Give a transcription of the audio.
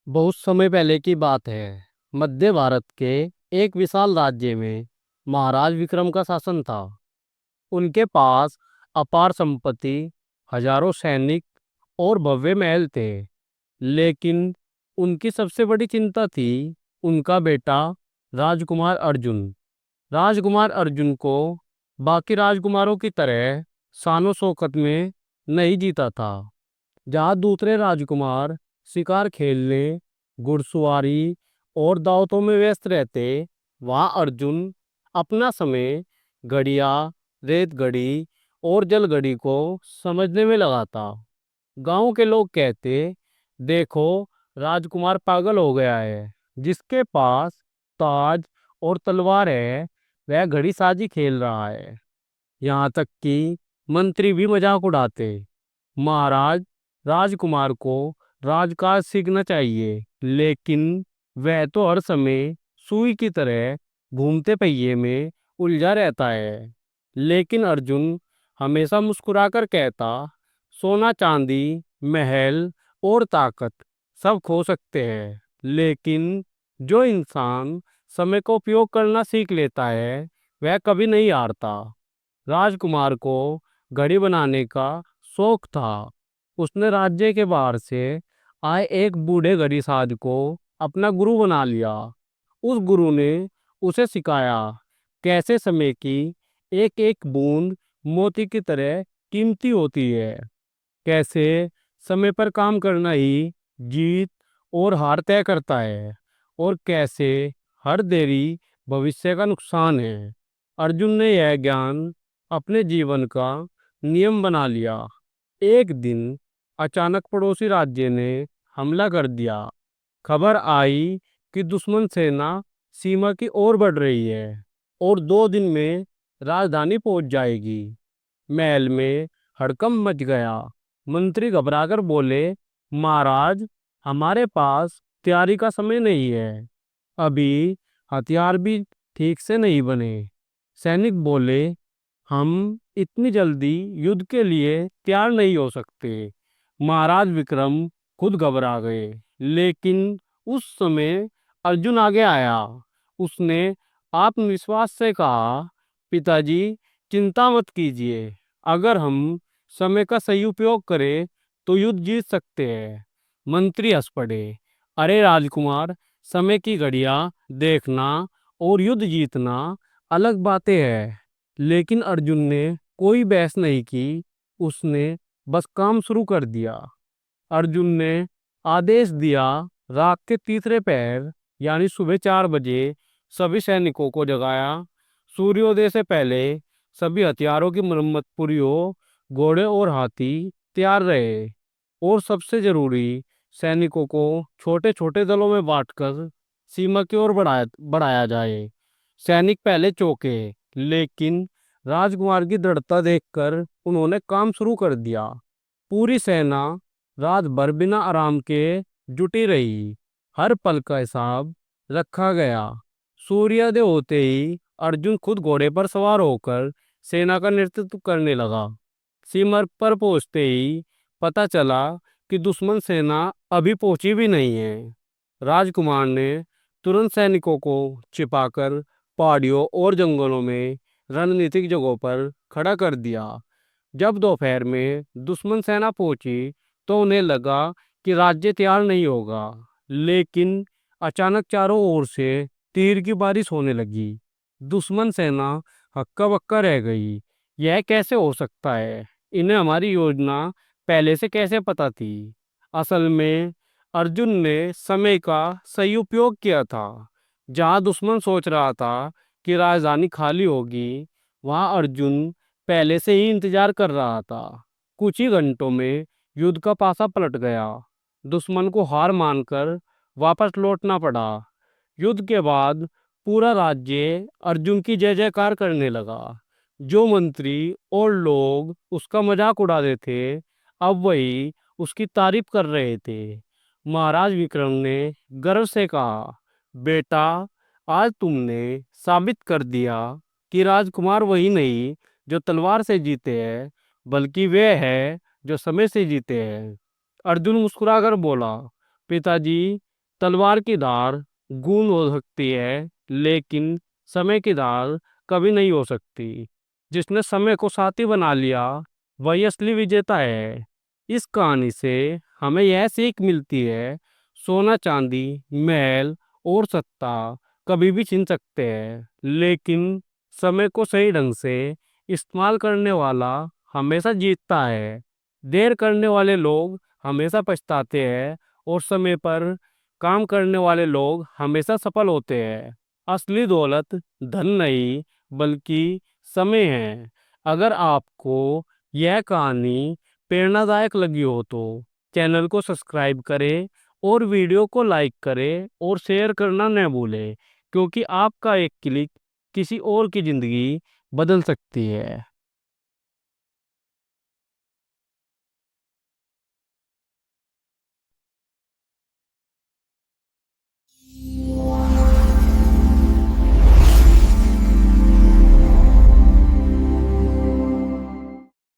बहुत समय पहले की बात है। मध्य भारत के एक विशाल राज्य में महाराज विक्रम का शासन था। उनके पास अपार संपत्ति, हजारों सैनिक और भव्य महल थे। लेकिन उनकी सबसे बड़ी चिंता थी उनका बेटा राजकुमार अर्जुन। राजकुमार अर्जुन को बाकी राजकुमारों की तरह शानो शौकत में नहीं जीता था। जहाँ दूसरे राजकुमार शिकार खेलने, घुड़सवारी और दावतों में व्यस्त रहते, वहाँ अर्जुन अपना समय घड़िया, रेतगढ़ी और जलगढ़ी को समझने में लगाता। गांव के लोग कहते, देखो, राजकुमार पागल हो गया है। जिसके पास ताज और तलवार है, वह घड़ीसाजी खेल रहा है। यहाँ तक कि मंत्री भी मजाक उड़ाते। महाराज, राजकुमार को राजकाज सीखना चाहिए, लेकिन वह तो हर समय सुई की तरह घूमते पहिए में उलझा रहता है। लेकिन अर्जुन हमेशा मुस्कुराकर कहता, सोना चांदी, महल और ताकत सब खो सकते हैं, लेकिन जो इंसान समय का उपयोग करना सीख लेता है, वह कभी नहीं हारता। राजकुमार को घड़ी बनाने का शौक था। उसने राज्य के बाहर से आए एक बूढ़े घड़ीसाज को अपना गुरु बना लिया। उस गुरु ने उसे सिखाया कैसे समय की एक एक बूंद मोती की तरह कीमती होती है, कैसे समय पर काम करना ही जीत और हार तय करता है, और कैसे हर देरी भविष्य का नुकसान है। अर्जुन ने यह ज्ञान अपने जीवन का नियम बना लिया। एक दिन अचानक पड़ोसी राज्य ने हमला कर दिया। खबर आई कि दुश्मन सेना सीमा की ओर बढ़ रही है और 2 दिन में राजधानी पहुंच जाएगी। महल में हड़कंप मच गया। मंत्री घबराकर बोले, महाराज, हमारे पास तैयारी का समय नहीं है। अभी हथियार भी ठीक से नहीं बने। सैनिक बोले, हम इतनी जल्दी युद्ध के लिए तैयार नहीं हो सकते। महाराज विक्रम खुद घबरा गए। लेकिन उस समय अर्जुन आगे आया। उसने आत्मविश्वास से कहा, पिताजी, चिंता मत कीजिए। अगर हम समय का सही उपयोग करें तो युद्ध जीत सकते हैं। मंत्री हंस पड़े। अरे राजकुमार, समय की घड़ियां देखना और युद्ध जीतना अलग बातें हैं। लेकिन अर्जुन ने कोई बहस नहीं की। उसने बस काम शुरू कर दिया। अर्जुन ने आदेश दिया, रात के तीसरे पहर यानी सुबह 4 बजे सभी सैनिकों को जगाया। सूर्योदय से पहले सभी हथियारों की मरम्मत पूरी हो, घोड़े और हाथी तैयार रहे, और सबसे जरूरी, सैनिकों को छोटे छोटे दलों में बांटकर सीमा की ओर बढ़ाया बढ़ाया जाए। सैनिक पहले चौंके, लेकिन राजकुमार की दृढ़ता देखकर उन्होंने काम शुरू कर दिया। पूरी सेना रात भर बिना आराम के जुटी रही। हर पल का हिसाब रखा गया। सूर्योदय होते ही अर्जुन खुद घोड़े पर सवार होकर सेना का नेतृत्व करने लगा। सीमा पर पहुंचते ही पता चला कि दुश्मन सेना अभी पहुंची भी नहीं है। राजकुमार ने तुरंत सैनिकों को छिपाकर पहाड़ियों और जंगलों में रणनीतिक जगहों पर खड़ा कर दिया। जब दोपहर में दुश्मन सेना पहुंची तो उन्हें लगा कि राज्य तैयार नहीं होगा। लेकिन अचानक चारों ओर से तीर की बारिश होने लगी। दुश्मन सेना हक्का बक्का रह गई। यह कैसे हो सकता है? इन्हें हमारी योजना पहले से कैसे पता थी? असल में अर्जुन ने समय का सही उपयोग किया था। जहां दुश्मन सोच रहा था कि राजधानी खाली होगी, वहां अर्जुन पहले से ही इंतजार कर रहा था। कुछ ही घंटों में युद्ध का पासा पलट गया। दुश्मन को हार मानकर वापस लौटना पड़ा। युद्ध के बाद पूरा राज्य अर्जुन की जय जयकार करने लगा। जो मंत्री और लोग उसका मजाक उड़ाते थे, अब वही उसकी तारीफ कर रहे थे। महाराज विक्रम ने गर्व से कहा, बेटा, आज तुमने साबित कर दिया कि राजकुमार वही नहीं जो तलवार से जीते हैं, बल्कि वे है जो समय से जीते हैं। अर्जुन मुस्कुराकर बोला, पिताजी, तलवार की धार गूंद हो सकती है, लेकिन समय की धार कभी नहीं हो सकती। जिसने समय को साथी बना लिया, वही असली विजेता है। इस कहानी से हमें यह सीख मिलती है, सोना चांदी, महल और सत्ता कभी भी छीन सकते हैं, लेकिन समय को सही ढंग से इस्तेमाल करने वाला हमेशा जीतता है। देर करने वाले लोग हमेशा पछताते हैं, और समय पर काम करने वाले लोग हमेशा सफल होते हैं। असली दौलत धन नहीं, बल्कि समय है। अगर आपको यह कहानी प्रेरणादायक लगी हो तो चैनल को सब्सक्राइब करें और वीडियो को लाइक करें और शेयर करना न भूलें, क्योंकि आपका एक क्लिक किसी और की जिंदगी बदल सकती है।